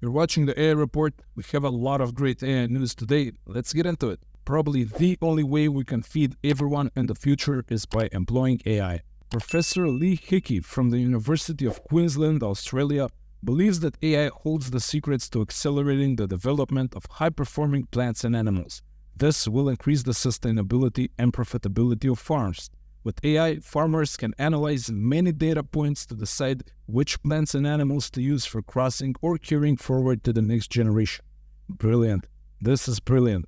You're watching the AI Report. We have a lot of great AI news today. Let's get into it. Probably the only way we can feed everyone in the future is by employing AI. Professor Lee Hickey from the University of Queensland, Australia, believes that AI holds the secrets to accelerating the development of high-performing plants and animals. This will increase the sustainability and profitability of farms. With AI, farmers can analyze many data points to decide which plants and animals to use for crossing or carrying forward to the next generation. Brilliant. This is brilliant.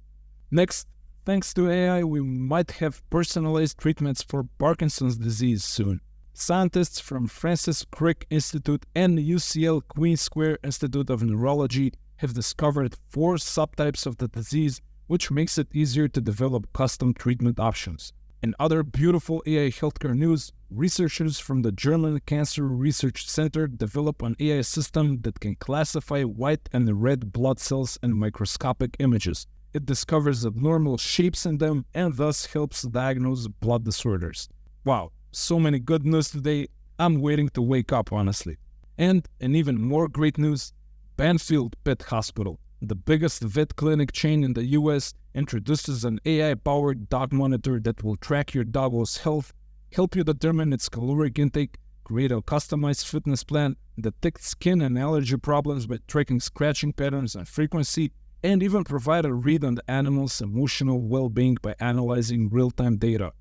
Next, thanks to AI, we might have personalized treatments for Parkinson's disease soon. Scientists from Francis Crick Institute and UCL Queen Square Institute of Neurology have discovered 4 subtypes of the disease, which makes it easier to develop custom treatment options. In other beautiful AI healthcare news, researchers from the German Cancer Research Center develop an AI system that can classify white and red blood cells in microscopic images. It discovers abnormal shapes in them and thus helps diagnose blood disorders. Wow, so many good news today. I'm waiting to wake up, honestly. And in even more great news, Banfield Pet Hospital, the biggest vet clinic chain in the US, introduces an AI-powered dog monitor that will track your dog's health, help you determine its caloric intake, create a customized fitness plan, detect skin and allergy problems by tracking scratching patterns and frequency, and even provide a read on the animal's emotional well-being by analyzing real-time data.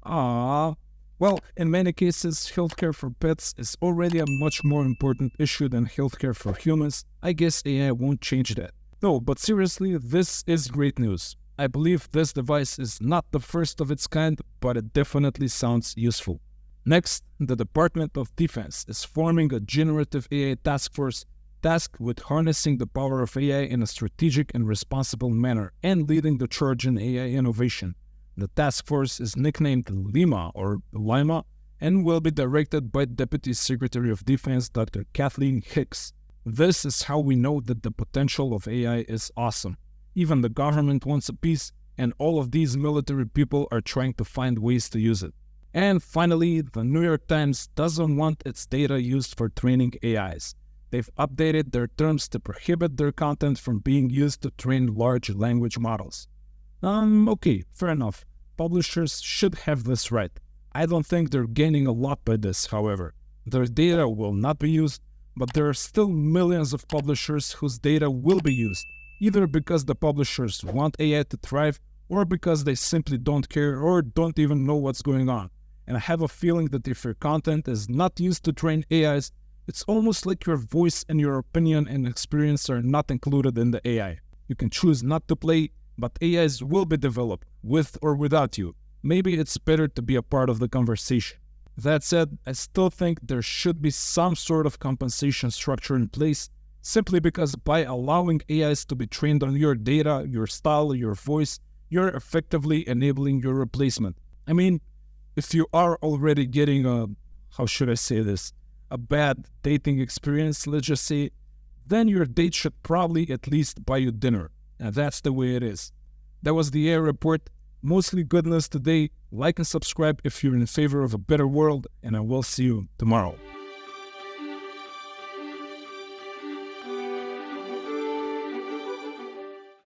Well, in many cases, healthcare for pets is already a much more important issue than healthcare for humans. I guess AI won't change that. No, but seriously, this is great news. I believe this device is not the first of its kind, but it definitely sounds useful. Next, the Department of Defense is forming a generative AI task force tasked with harnessing the power of AI in a strategic and responsible manner and leading the charge in AI innovation. The task force is nicknamed Lima and will be directed by Deputy Secretary of Defense Dr. Kathleen Hicks. This is how we know that the potential of AI is awesome. Even the government wants a piece, and all of these military people are trying to find ways to use it. And finally, the New York Times doesn't want its data used for training AIs. They've updated their terms to prohibit their content from being used to train large language models. Okay, fair enough. Publishers should have this right. I don't think they're gaining a lot by this, however. Their data will not be used, but there are still millions of publishers whose data will be used, either because the publishers want AI to thrive or because they simply don't care or don't even know what's going on. And I have a feeling that if your content is not used to train AIs, it's almost like your voice and your opinion and experience are not included in the AI. You can choose not to play, but AIs will be developed, with or without you. Maybe it's better to be a part of the conversation. That said, I still think there should be some sort of compensation structure in place, simply because by allowing AIs to be trained on your data, your style, your voice, you're effectively enabling your replacement. I mean, if you are already getting a bad dating experience, let's just say, then your date should probably at least buy you dinner. And that's the way it is. That was the AI Report. Mostly good news today. Like and subscribe if you're in favor of a better world, and I will see you tomorrow.